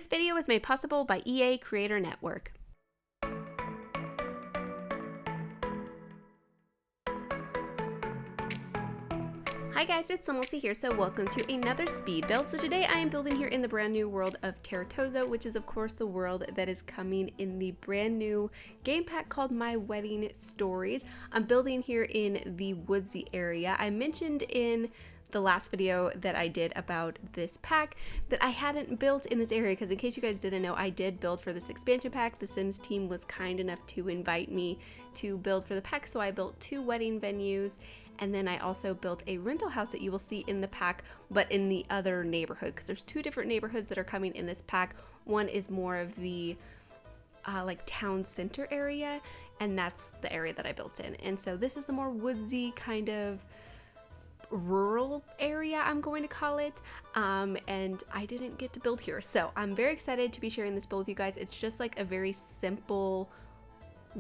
This video was made possible by EA Creator Network. Hi guys, it's SimLicy here, so welcome to another speed build. So today I am building here in the brand new world of Tartosa, which is of course the world that is coming in the brand new game pack called My Wedding Stories. I'm building here in the woodsy area. I mentioned in the last video that I did about this pack that I hadn't built in this area, because in case you guys didn't know, I did build for this expansion pack. The Sims team was kind enough to invite me to build for the pack, so I built 2 wedding venues, and then I also built a rental house that you will see in the pack, but in the other neighborhood, because there's 2 different neighborhoods that are coming in this pack. One is more of the like town center area, and that's the area that I built in. And so this is the more woodsy kind of rural area, I'm going to call it, and I didn't get to build here, so I'm very excited to be sharing this build with you guys. It's just like a very simple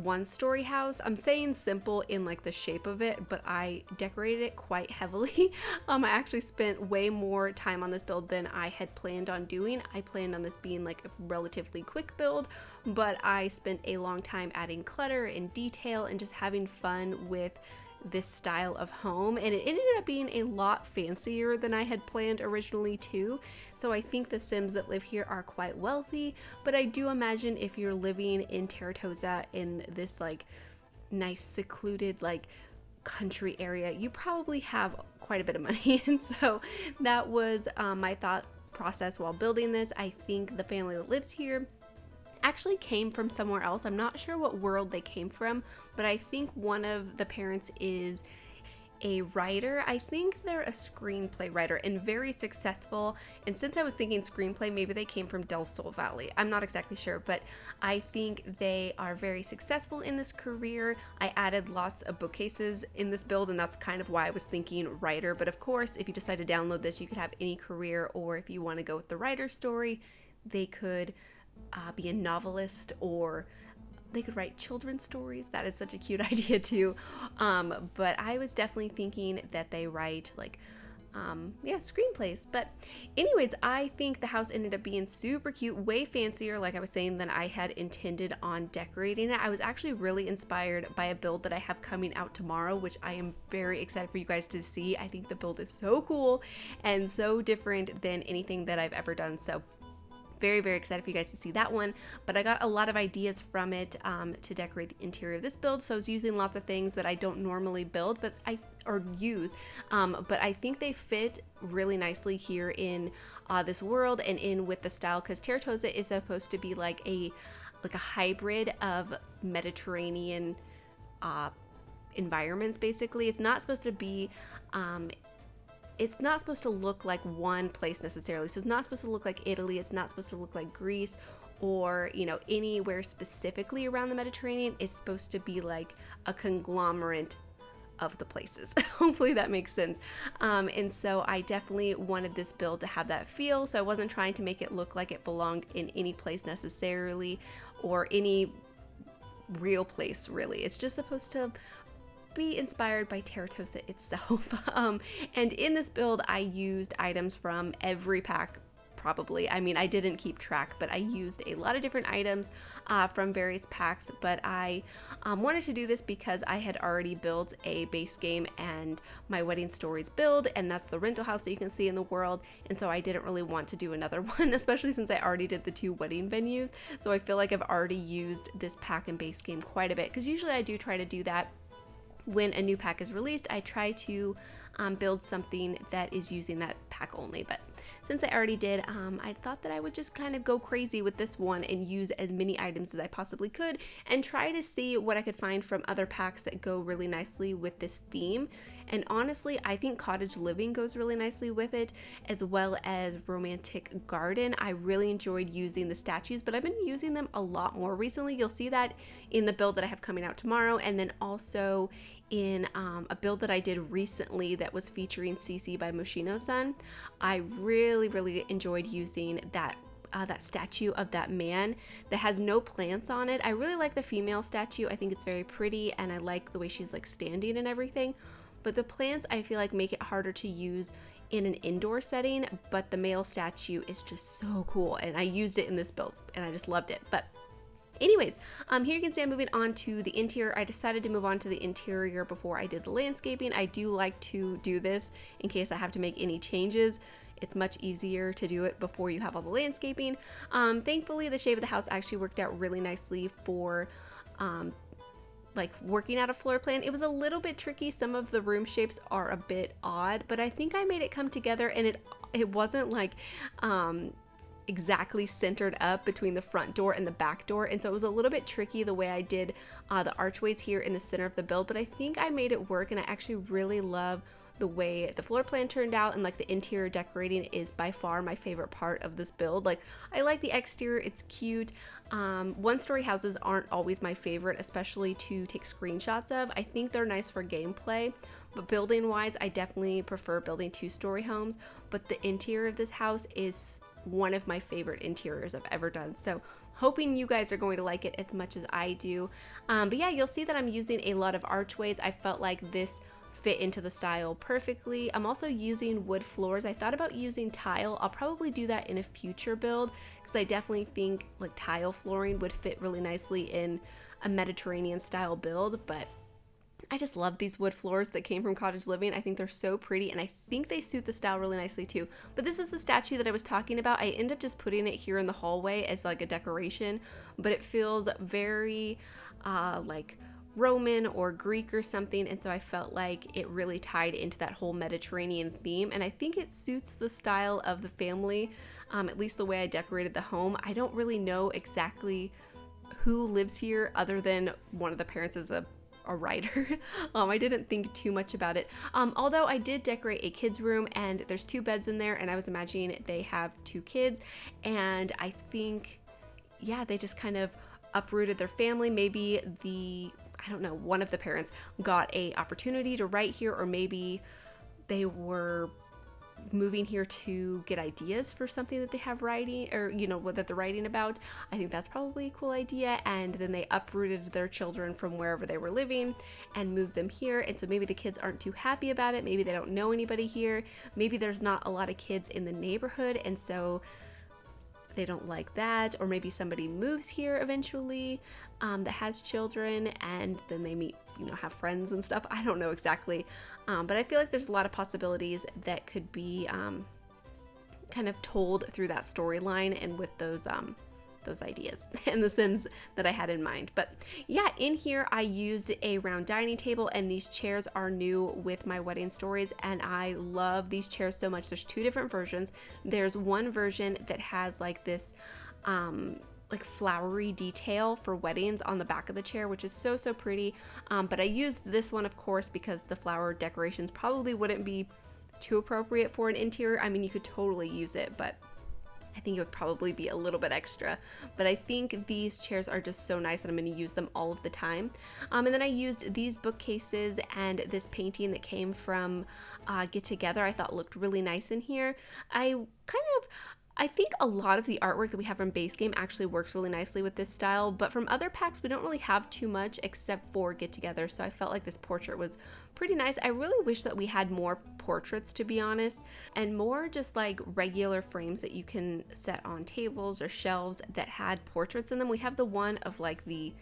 1-story house. I'm saying simple in like the shape of it, but I decorated it quite heavily. I actually spent way more time on this build than I had planned on doing. I planned on this being like a relatively quick build, but I spent a long time adding clutter and detail and just having fun with this style of home, and it ended up being a lot fancier than I had planned originally too. So I think the Sims that live here are quite wealthy, but I do imagine if you're living in Tartosa in this like nice secluded like country area, you probably have quite a bit of money. And so that was my thought process while building this. I think the family that lives here actually came from somewhere else. I'm not sure what world they came from, but I think one of the parents is a writer. I think they're a screenplay writer and very successful. And since I was thinking screenplay, maybe they came from Del Sol Valley. I'm not exactly sure, but I think they are very successful in this career. I added lots of bookcases in this build, and that's kind of why I was thinking writer. But of course, if you decide to download this, you could have any career, or if you want to go with the writer story, they could be a novelist, or they could write children's stories. That is such a cute idea too. But I was definitely thinking that they write like screenplays. But anyways, I think the house ended up being super cute, way fancier, like I was saying, than I had intended on decorating it. I was actually really inspired by a build that I have coming out tomorrow, which I am very excited for you guys to see. I think the build is so cool and so different than anything that I've ever done. So very, very excited for you guys to see that one. But I got a lot of ideas from it to decorate the interior of this build. So I was using lots of things that I don't normally build, but use. But I think they fit really nicely here in this world and in with the style, because Tartosa is supposed to be like a hybrid of Mediterranean environments. Basically, it's not supposed to be it's not supposed to look like one place necessarily. So it's not supposed to look like Italy. It's not supposed to look like Greece, or, you know, anywhere specifically around the Mediterranean. It's supposed to be like a conglomerate of the places. Hopefully that makes sense. And so I definitely wanted this build to have that feel. So I wasn't trying to make it look like it belonged in any place necessarily, or any real place really. It's just supposed to be inspired by Tartosa itself. And in this build, I used items from every pack, probably. I mean, I didn't keep track, but I used a lot of different items from various packs. But I wanted to do this because I had already built a base game and My Wedding Stories build, and that's the rental house that you can see in the world. And so I didn't really want to do another one, especially since I already did the 2 wedding venues. So I feel like I've already used this pack and base game quite a bit, because usually I do try to do that when a new pack is released. I try to build something that is using that pack only, but since I already did, I thought that I would just kind of go crazy with this one and use as many items as I possibly could, and try to see what I could find from other packs that go really nicely with this theme. And honestly, I think cottage living goes really nicely with it, as well as romantic garden. I really enjoyed using the statues, but I've been using them a lot more recently. You'll see that in the build that I have coming out tomorrow, and then also in a build that I did recently that was featuring CC by Moschino-san. I really enjoyed using that statue of that man that has no plants on it. I really like the female statue. I think it's very pretty, and I like the way she's like standing and everything. But the plants, I feel like, make it harder to use in an indoor setting, but the male statue is just so cool, and I used it in this build and I just loved it. But anyways, here you can see I'm moving on to the interior. I decided to move on to the interior before I did the landscaping. I do like to do this in case I have to make any changes. It's much easier to do it before you have all the landscaping. Thankfully, the shape of the house actually worked out really nicely for like working out a floor plan. It was a little bit tricky. Some of the room shapes are a bit odd, but I think I made it come together, and it wasn't like exactly centered up between the front door and the back door, and so it was a little bit tricky the way I did the archways here in the center of the build, but I think I made it work, and I actually really love the way the floor plan turned out, and like the interior decorating is by far my favorite part of this build. Like, I like the exterior, it's cute. One-story houses aren't always my favorite, especially to take screenshots of. I think they're nice for gameplay, but building wise I definitely prefer building two-story homes. But the interior of this house is one of my favorite interiors I've ever done, so hoping you guys are going to like it as much as I do. But yeah, you'll see that I'm using a lot of archways. I felt like this fit into the style perfectly. I'm also using wood floors. I thought about using tile. I'll probably do that in a future build because I definitely think like tile flooring would fit really nicely in a Mediterranean style build, but I just love these wood floors that came from Cottage Living. I think they're so pretty, and I think they suit the style really nicely too. But this is the statue that I was talking about. I ended up just putting it here in the hallway as like a decoration, but it feels very like Roman or Greek or something, and so I felt like it really tied into that whole Mediterranean theme, and I think it suits the style of the family, at least the way I decorated the home. I don't really know exactly who lives here other than one of the parents is a writer. I didn't think too much about it, although I did decorate a kids room, and there's 2 beds in there, and I was imagining they have 2 kids, and I think, yeah, they just kind of uprooted their family. Maybe I don't know, one of the parents got a opportunity to write here, or maybe they were moving here to get ideas for something that they have writing, or you know, what that they're writing about. I think that's probably a cool idea, and then they uprooted their children from wherever they were living and moved them here, and so maybe the kids aren't too happy about it. Maybe they don't know anybody here. Maybe there's not a lot of kids in the neighborhood, and so they don't like that. Or maybe somebody moves here eventually that has children, and then they meet, you know, have friends and stuff. I don't know exactly, but I feel like there's a lot of possibilities that could be kind of told through that storyline and with those ideas and the Sims that I had in mind. But yeah, in here I used a round dining table, and these chairs are new with my wedding stories, and I love these chairs so much. There's 2 different versions. There's one version that has like this like flowery detail for weddings on the back of the chair, which is so pretty, but I used this one, of course, because the flower decorations probably wouldn't be too appropriate for an interior. I mean, you could totally use it, but I think it would probably be a little bit extra. But I think these chairs are just so nice, and I'm going to use them all of the time. And then I used these bookcases and this painting that came from Get Together. I thought looked really nice in here. I think a lot of the artwork that we have from base game actually works really nicely with this style, but from other packs we don't really have too much except for Get Together, so I felt like this portrait was pretty nice. I really wish that we had more portraits, to be honest, and more just like regular frames that you can set on tables or shelves that had portraits in them. We have the one of like the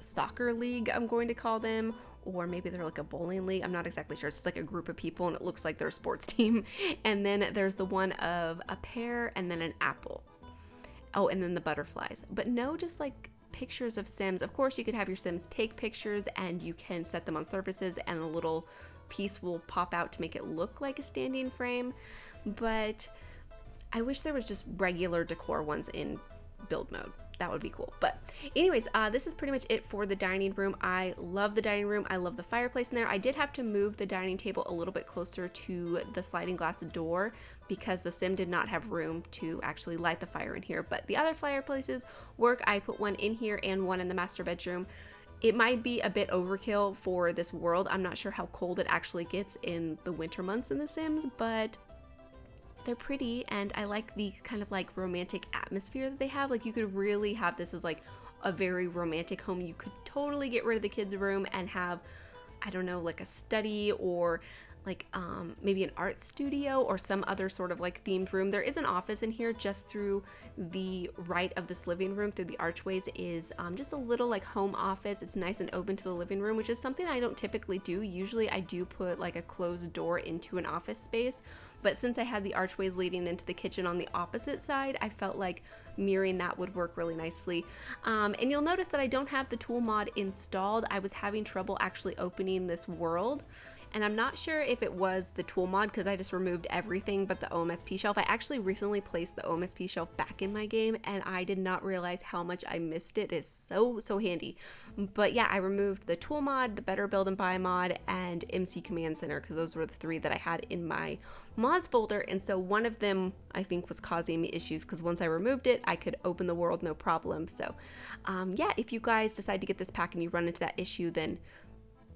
soccer league, I'm going to call them, or maybe they're like a bowling league. I'm not exactly sure. It's just like a group of people, and it looks like they're a sports team. And then there's the one of a pear and then an apple. Oh, and then the butterflies. But no, just like pictures of Sims. Of course, you could have your Sims take pictures, and you can set them on surfaces, and a little piece will pop out to make it look like a standing frame. But I wish there was just regular decor ones in build mode. That would be cool. But anyways, this is pretty much it for the dining room. I love the dining room. I love the fireplace in there. I did have to move the dining table a little bit closer to the sliding glass door because the Sim did not have room to actually light the fire in here. But the other fireplaces work. I put one in here and one in the master bedroom. It might be a bit overkill for this world. I'm not sure how cold it actually gets in the winter months in The Sims, but they're pretty, and I like the kind of like romantic atmosphere that they have. Like, you could really have this as like a very romantic home. You could totally get rid of the kids' room and have, I don't know, like a study or like maybe an art studio or some other sort of like themed room. There is an office in here just through the right of this living room through the archways is just a little like home office. It's nice and open to the living room, which is something I don't typically do. Usually I do put like a closed door into an office space, but since I had the archways leading into the kitchen on the opposite side, I felt like mirroring that would work really nicely. And you'll notice that I don't have the tool mod installed. I was having trouble actually opening this world, and I'm not sure if it was the tool mod because I just removed everything but the OMSP shelf. I actually recently placed the OMSP shelf back in my game, and I did not realize how much I missed it. It's so handy. But yeah, I removed the tool mod, the better build and buy mod, and MC Command Center because those were the 3 that I had in my mods folder, and so one of them I think was causing me issues because once I removed it I could open the world no problem. So yeah, if you guys decide to get this pack and you run into that issue, then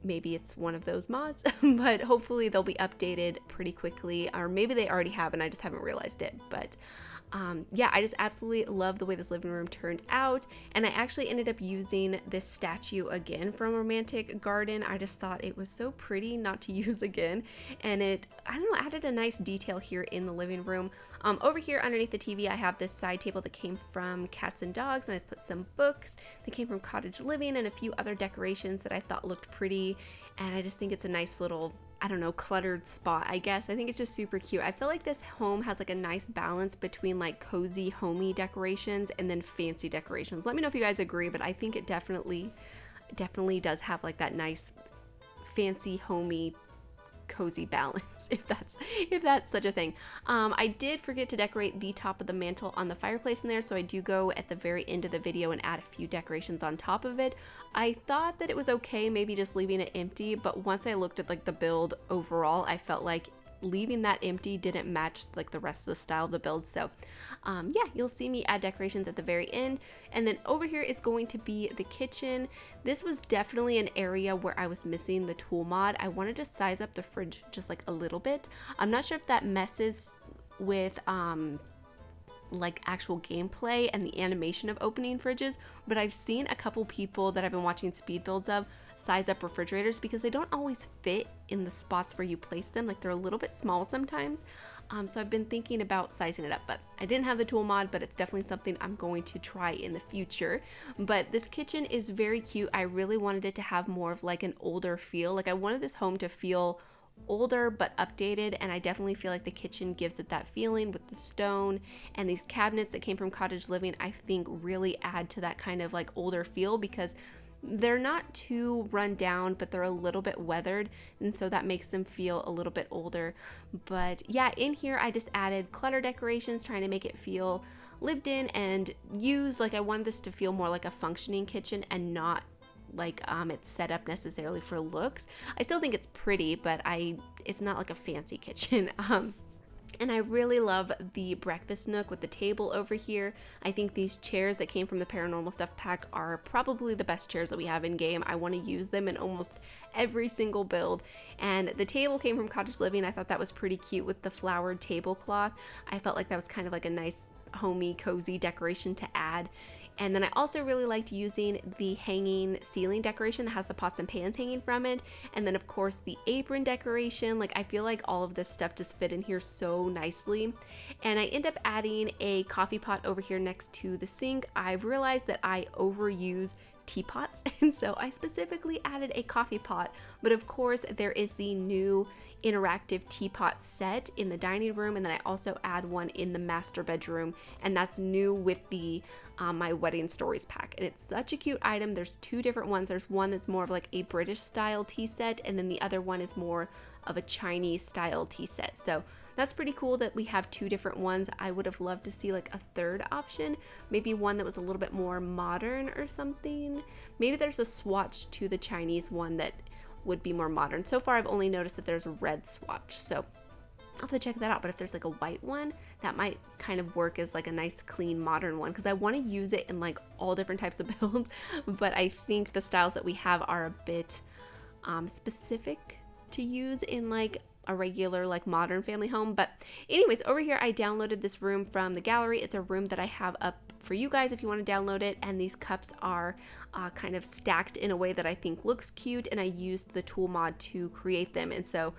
maybe it's one of those mods, but hopefully they'll be updated pretty quickly, or maybe they already have and I just haven't realized it. But yeah, I just absolutely love the way this living room turned out, and I actually ended up using this statue again from Romantic Garden. I just thought it was so pretty not to use again, and it, I don't know, added a nice detail here in the living room. Over here underneath the TV I have this side table that came from Cats and Dogs, and I just put some books that came from Cottage Living and a few other decorations that I thought looked pretty, and I just think it's a nice little, I don't know, cluttered spot, I guess. I think it's just super cute. I feel like this home has like a nice balance between like cozy, homey decorations and then fancy decorations. Let me know if you guys agree, but I think it definitely does have like that nice fancy, homey, cozy balance, if that's such a thing. I did forget to decorate the top of the mantle on the fireplace in there, so I do go at the very end of the video and add a few decorations on top of it. I thought that it was okay maybe just leaving it empty, but once I looked at like the build overall, I felt like leaving that empty didn't match like the rest of the style of the build. So yeah, you'll see me add decorations at the very end. And then over here is going to be the kitchen. This was definitely an area where I was missing the tool mod. I wanted to size up the fridge just like a little bit. I'm not sure if that messes with like actual gameplay and the animation of opening fridges, but I've seen a couple people that I've been watching speed builds of size up refrigerators because they don't always fit in the spots where you place them. Like they're a little bit small sometimes. So I've been thinking about sizing it up, but I didn't have the tool mod, but it's definitely something I'm going to try in the future. But this kitchen is very cute. I really wanted it to have more of like an older feel. Like I wanted this home to feel older but updated, and I definitely feel like the kitchen gives it that feeling with the stone, and these cabinets that came from Cottage Living I think really add to that kind of like older feel because they're not too run down, but they're a little bit weathered, and so that makes them feel a little bit older. But yeah, in here I just added clutter decorations, trying to make it feel lived in and used. Like I wanted this to feel more like a functioning kitchen and not like it's set up necessarily for looks. I still think it's pretty, but it's not like a fancy kitchen. And I really love the breakfast nook with the table over here. I think these chairs that came from the Paranormal Stuff pack are probably the best chairs that we have in game. I want to use them in almost every single build. And the table came from Cottage Living. I thought that was pretty cute with the flowered tablecloth. I felt like that was kind of like a nice homey, cozy decoration to add. And then I also really liked using the hanging ceiling decoration that has the pots and pans hanging from it. And then of course the apron decoration. Like I feel like all of this stuff just fit in here so nicely. And I end up adding a coffee pot over here next to the sink. I've realized that I overuse teapots, and so I specifically added a coffee pot. But of course there is the new interactive teapot set in the dining room, and then I also add one in the master bedroom, and that's new with the my wedding stories pack, and it's such a cute item. There's two different ones. There's one that's more of like a British style tea set, and then the other one is more of a Chinese style tea set. So that's pretty cool that we have two different ones. I would have loved to see like a third option, maybe one that was a little bit more modern or something. Maybe there's a swatch to the Chinese one that would be more modern. So far I've only noticed that there's a red swatch, so I'll have to check that out. But if there's like a white one, that might kind of work as like a nice clean modern one, because I want to use it in like all different types of builds, but I think the styles that we have are a bit specific to use in like a regular like modern family home. But anyways, over here I downloaded this room from the gallery. It's a room that I have up for you guys if you want to download it, and these cups are kind of stacked in a way that I think looks cute, and I used the tool mod to create them. And so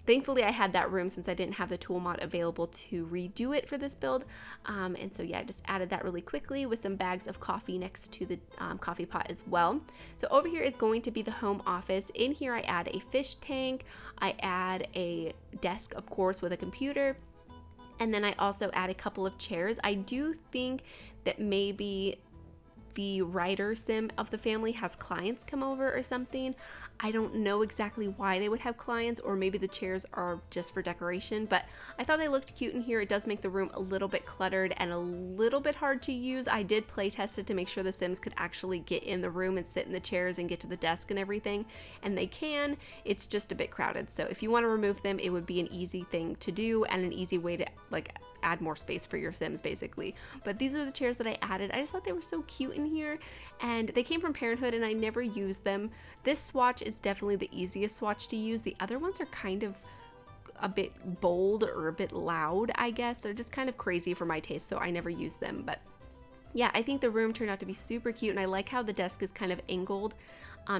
thankfully I had that room since I didn't have the tool mod available to redo it for this build. And so yeah, I just added that really quickly with some bags of coffee next to the coffee pot as well. So over here is going to be the home office. In here I add a fish tank, I add a desk, of course, with a computer, and then I also add a couple of chairs. I do think that maybe the writer sim of the family has clients come over or something. I don't know exactly why they would have clients, or maybe the chairs are just for decoration, but I thought they looked cute in here. It does make the room a little bit cluttered and a little bit hard to use. I did play test it to make sure the Sims could actually get in the room and sit in the chairs and get to the desk and everything, and they can. It's just a bit crowded, so if you want to remove them, it would be an easy thing to do and an easy way to like add more space for your Sims basically. But these are the chairs that I added. I just thought they were so cute in here, and they came from Parenthood and I never used them. This swatch is definitely the easiest swatch to use. The other ones are kind of a bit bold or a bit loud, I guess. They're just kind of crazy for my taste, so I never use them. But yeah, I think the room turned out to be super cute, and I like how the desk is kind of angled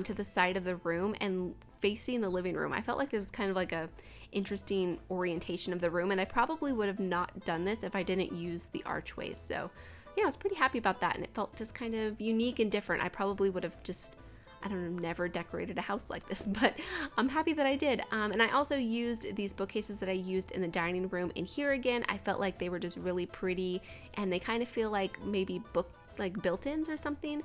to the side of the room and facing the living room. I felt like this was kind of like a interesting orientation of the room, and I probably would have not done this if I didn't use the archways. So yeah, I was pretty happy about that, and it felt just kind of unique and different. I probably would have just, I don't know, never decorated a house like this, but I'm happy that I did. And I also used these bookcases that I used in the dining room in here again. I felt like they were just really pretty, and they kind of feel like maybe like built-ins or something.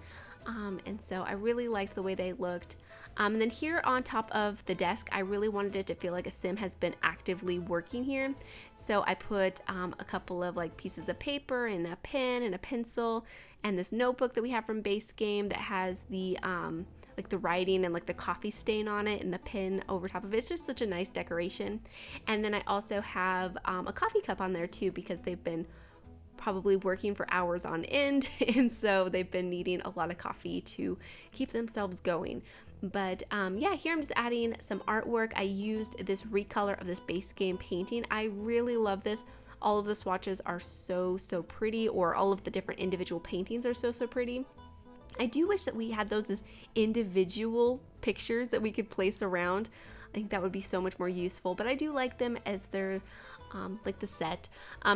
And so I really liked the way they looked. And then here on top of the desk, I really wanted it to feel like a Sim has been actively working here. So I put a couple of like pieces of paper and a pen and a pencil and this notebook that we have from base game that has the like the writing and like the coffee stain on it and the pin over top of it. It's just such a nice decoration. And then I also have a coffee cup on there too, because they've been probably working for hours on end, and so they've been needing a lot of coffee to keep themselves going. But yeah, here I'm just adding some artwork. I used this recolor of this base game painting. I really love this. All of the swatches are so pretty, or all of the different individual paintings are so pretty. I do wish that we had those as individual pictures that we could place around. I think that would be so much more useful, but I do like them as they're like the set.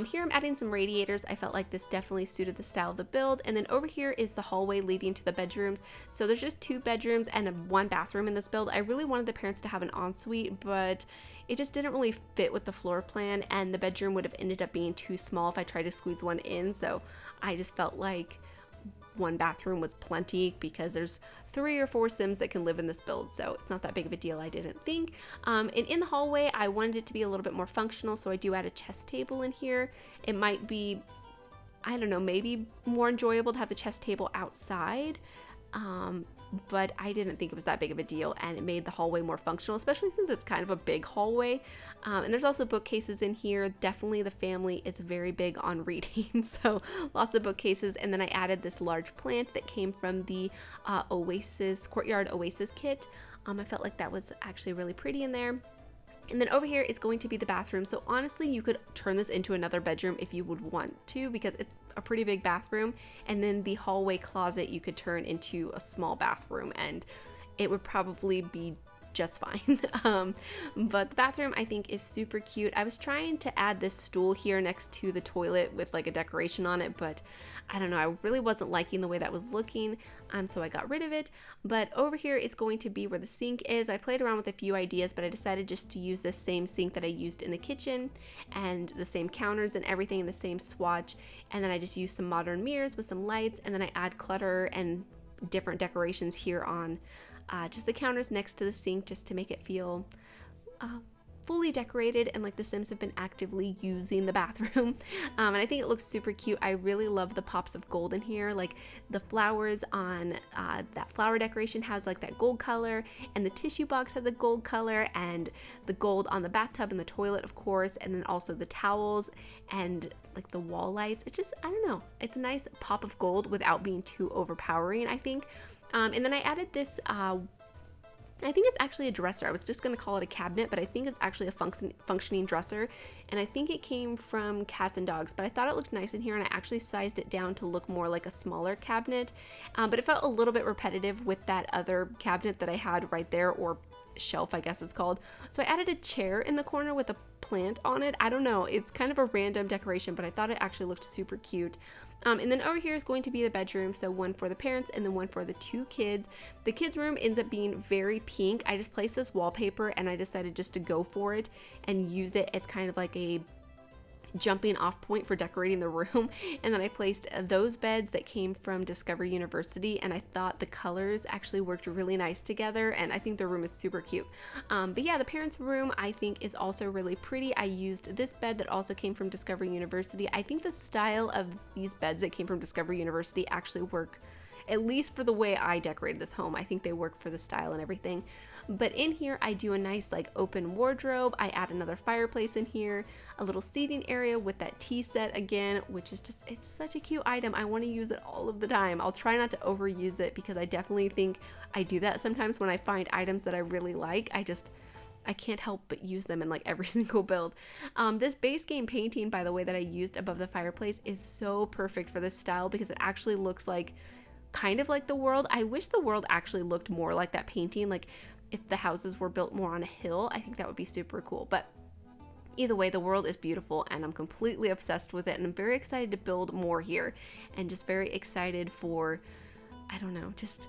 Here I'm adding some radiators. I felt like this definitely suited the style of the build. And then over here is the hallway leading to the bedrooms. So there's just 2 bedrooms and one bathroom in this build. I really wanted the parents to have an ensuite, but it just didn't really fit with the floor plan, and the bedroom would have ended up being too small if I tried to squeeze one in. So I just felt like one bathroom was plenty, because there's 3 or 4 Sims that can live in this build, so it's not that big of a deal, I didn't think. And in the hallway, I wanted it to be a little bit more functional, so I do add a chess table in here. It might be, I don't know, maybe more enjoyable to have the chess table outside, but I didn't think it was that big of a deal, and it made the hallway more functional, especially since it's kind of a big hallway. And there's also bookcases in here. Definitely the family is very big on reading, so lots of bookcases. And then I added this large plant that came from the Courtyard Oasis kit. I felt like that was actually really pretty in there. And then over here is going to be the bathroom. So honestly, you could turn this into another bedroom if you would want to, because it's a pretty big bathroom. And then the hallway closet you could turn into a small bathroom, and it would probably be just fine. But the bathroom I think is super cute. I was trying to add this stool here next to the toilet with like a decoration on it, but I don't know, I really wasn't liking the way that was looking, so I got rid of it. But over here is going to be where the sink is. I played around with a few ideas, but I decided just to use the same sink that I used in the kitchen, and the same counters and everything in the same swatch. And then I just used some modern mirrors with some lights, and then I add clutter and different decorations here on just the counters next to the sink, just to make it feel fully decorated and like the Sims have been actively using the bathroom. And I think it looks super cute. I really love the pops of gold in here. Like the flowers on that flower decoration has like that gold color, and the tissue box has a gold color, and the gold on the bathtub and the toilet, of course, and then also the towels and like the wall lights. It's just, I don't know, it's a nice pop of gold without being too overpowering, I think. And then I added this I think it's actually a dresser. I was just going to call it a cabinet, but I think it's actually a functioning dresser. And I think it came from Cats and Dogs, but I thought it looked nice in here, and I actually sized it down to look more like a smaller cabinet. But it felt a little bit repetitive with that other cabinet that I had right there, or shelf, I guess it's called. So I added a chair in the corner with a plant on it. I don't know, it's kind of a random decoration, but I thought it actually looked super cute. And then over here is going to be the bedroom, so one for the parents and then one for the 2 kids. The kids' room ends up being very pink. I just placed this wallpaper and I decided just to go for it and use it as kind of like a jumping off point for decorating the room. And then I placed those beds that came from Discovery University, and I thought the colors actually worked really nice together, and I think the room is super cute. But yeah, the parents' room I think is also really pretty. I used this bed that also came from Discovery University. I think the style of these beds that came from Discovery University actually work, at least for the way I decorated this home. I think they work for the style and everything. But in here I do a nice like open wardrobe. I add another fireplace in here, a little seating area with that tea set again, which is just, it's such a cute item. I want to use it all of the time. I'll try not to overuse it because I definitely think I do that sometimes when I find items that I really like. I can't help but use them in like every single build. This base game painting, by the way, that I used above the fireplace is so perfect for this style because it actually looks like kind of like the world. I wish the world actually looked more like that painting. Like if the houses were built more on a hill, I think that would be super cool. But either way, the world is beautiful and I'm completely obsessed with it, and I'm very excited to build more here and just very excited for, I don't know, just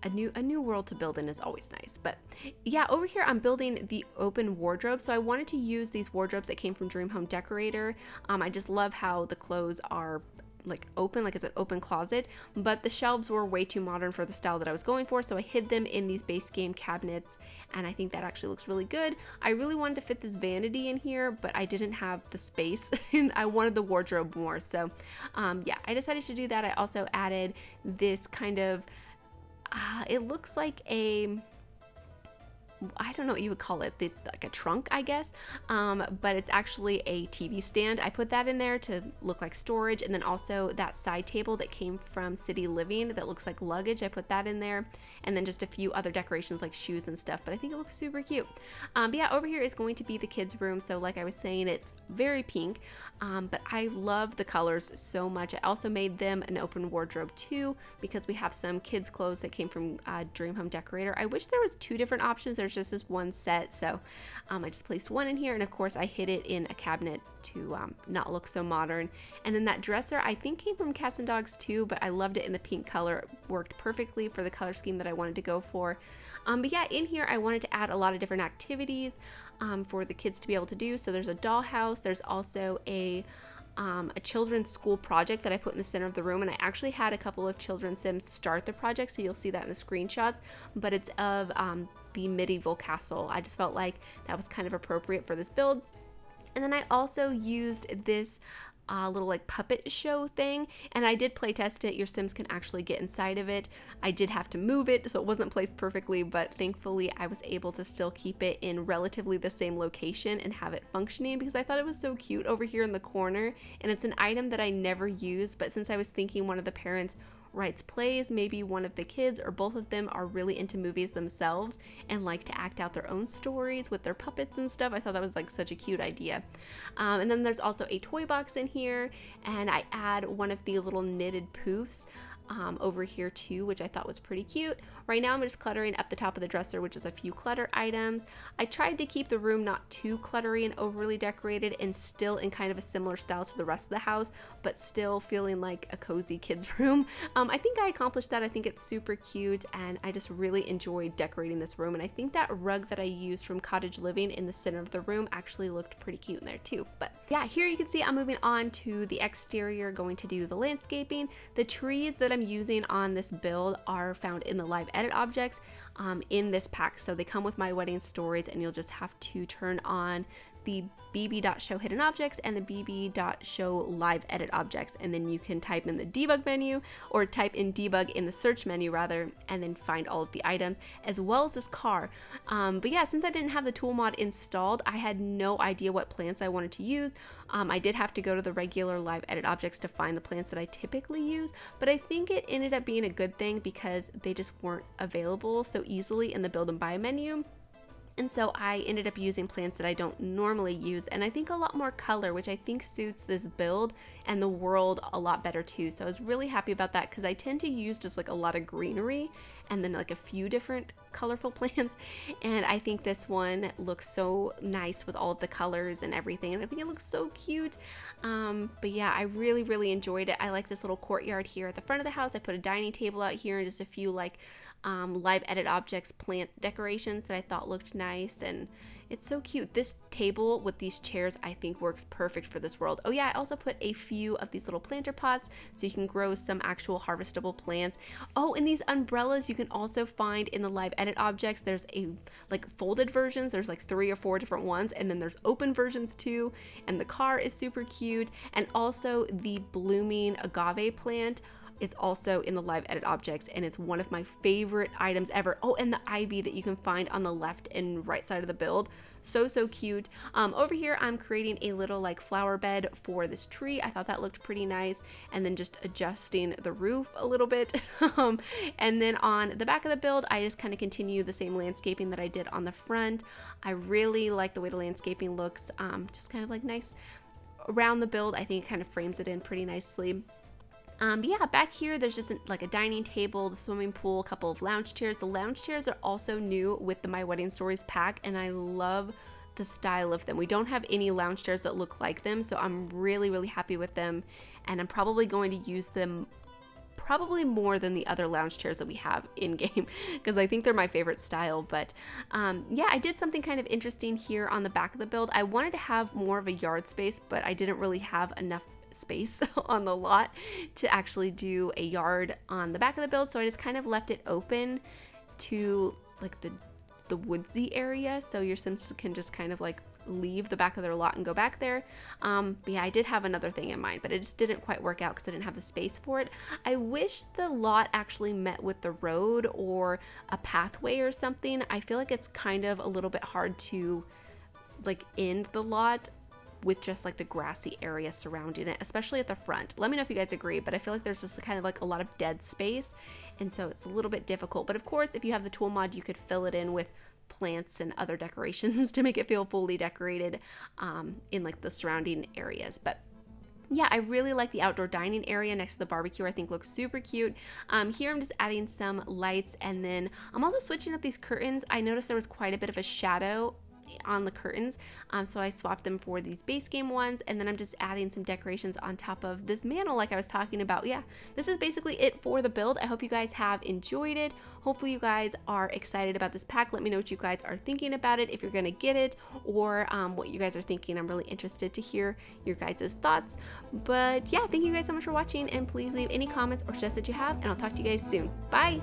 a new world to build in is always nice. But yeah, over here I'm building the open wardrobe. So I wanted to use these wardrobes that came from Dream Home Decorator. I just love how the clothes are like open, like it's an open closet, but the shelves were way too modern for the style that I was going for, so I hid them in these base game cabinets, and I think that actually looks really good. I really wanted to fit this vanity in here, but I didn't have the space and I wanted the wardrobe more, so yeah, I decided to do that. I also added this kind of it looks like a, I don't know what you would call it, like a trunk, I guess, but it's actually a TV stand. I put that in there to look like storage, and then also that side table that came from City Living that looks like luggage, I put that in there, and then just a few other decorations like shoes and stuff, but I think it looks super cute. But yeah, over here is going to be the kids' room, so like I was saying, it's very pink, but I love the colors so much. I also made them an open wardrobe too, because we have some kids' clothes that came from Dream Home Decorator. I wish there was 2 different options. There's just this one set, so I just placed one in here, and of course I hid it in a cabinet to not look so modern. And then that dresser I think came from Cats and Dogs too, but I loved it in the pink color. It worked perfectly for the color scheme that I wanted to go for. But yeah, in here I wanted to add a lot of different activities for the kids to be able to do. So there's a dollhouse, there's also a children's school project that I put in the center of the room, and I actually had a couple of children's sims start the project, so you'll see that in the screenshots, but it's of the medieval castle. I just felt like that was kind of appropriate for this build. And then I also used this little like puppet show thing, and I did play test it. Your Sims can actually get inside of it. I did have to move it, so it wasn't placed perfectly, but thankfully I was able to still keep it in relatively the same location and have it functioning, because I thought it was so cute over here in the corner, and it's an item that I never use, but since I was thinking one of the parents writes plays, maybe one of the kids or both of them are really into movies themselves and like to act out their own stories with their puppets and stuff, I thought that was like such a cute idea. And then there's also a toy box in here, and I add one of the little knitted poofs over here too, which I thought was pretty cute. Right now I'm just cluttering up the top of the dresser, which is a few clutter items. I tried to keep the room not too cluttery and overly decorated, and still in kind of a similar style to the rest of the house, but still feeling like a cozy kid's room. I think I accomplished that. I think it's super cute, and I just really enjoyed decorating this room, and I think that rug that I used from Cottage Living in the center of the room actually looked pretty cute in there too. But yeah, here you can see I'm moving on to the exterior, going to do the landscaping. The trees that I'm using on this build are found in the live edit objects in this pack, so they come with my wedding stories, and you'll just have to turn on the bb.show hidden objects and the bb.show live edit objects, and then you can type in the debug menu, or type in debug in the search menu rather, and then find all of the items as well as this car. But yeah, since I didn't have the tool mod installed, I had no idea what plants I wanted to use. I did have to go to the regular live edit objects to find the plants that I typically use, but I think it ended up being a good thing because they just weren't available so easily in the build and buy menu. And so I ended up using plants that I don't normally use, and I think a lot more color, which I think suits this build and the world a lot better too. So I was really happy about that because I tend to use just like a lot of greenery and then like a few different colorful plants. And I think this one looks so nice with all of the colors and everything. And I think it looks so cute. But yeah, I really, really enjoyed it. I like this little courtyard here at the front of the house. I put a dining table out here and just a few like live edit objects, plant decorations that I thought looked nice, and it's so cute. This table with these chairs I think works perfect for this world. Oh yeah, I also put a few of these little planter pots so you can grow some actual harvestable plants. Oh, and these umbrellas you can also find in the live edit objects. There's a like folded versions, there's like 3 or 4 different ones, and then there's open versions too, and the car is super cute. And also the blooming agave plant is also in the live edit objects, and it's one of my favorite items ever. Oh, and the ivy that you can find on the left and right side of the build, so cute. Over here I'm creating a little like flower bed for this tree. I thought that looked pretty nice, and then just adjusting the roof a little bit. And then on the back of the build I just kind of continue the same landscaping that I did on the front. I really like the way the landscaping looks, just kind of like nice around the build. I think it kind of frames it in pretty nicely. But yeah, back here there's just like a dining table, the swimming pool, a couple of lounge chairs. The lounge chairs are also new with the My Wedding Stories pack, and I love the style of them. We don't have any lounge chairs that look like them, so I'm really happy with them, and I'm probably going to use them probably more than the other lounge chairs that we have in game because I think they're my favorite style. But yeah, I did something kind of interesting here on the back of the build. I wanted to have more of a yard space, but I didn't really have enough space on the lot to actually do a yard on the back of the build, so I just kind of left it open to like the woodsy area, so your Sims can just kind of like leave the back of their lot and go back there. But yeah, I did have another thing in mind, but it just didn't quite work out because I didn't have the space for it. I wish the lot actually met with the road or a pathway or something. I feel like it's kind of a little bit hard to like end the lot with just like the grassy area surrounding it, especially at the front. Let me know if you guys agree, but I feel like there's just kind of like a lot of dead space, and so it's a little bit difficult. But of course, if you have the tool mod, you could fill it in with plants and other decorations to make it feel fully decorated in like the surrounding areas. But yeah, I really like the outdoor dining area next to the barbecue. I think looks super cute. Here I'm just adding some lights, and then I'm also switching up these curtains. I noticed there was quite a bit of a shadow on the curtains, so I swapped them for these base game ones, and then I'm just adding some decorations on top of this mantle like I was talking about. Yeah, this is basically it for the build. I hope you guys have enjoyed it. Hopefully you guys are excited about this pack. Let me know what you guys are thinking about it, if you're gonna get it, or what you guys are thinking. I'm really interested to hear your guys' thoughts. But yeah, thank you guys so much for watching, and please leave any comments or suggestions that you have, and I'll talk to you guys soon. Bye!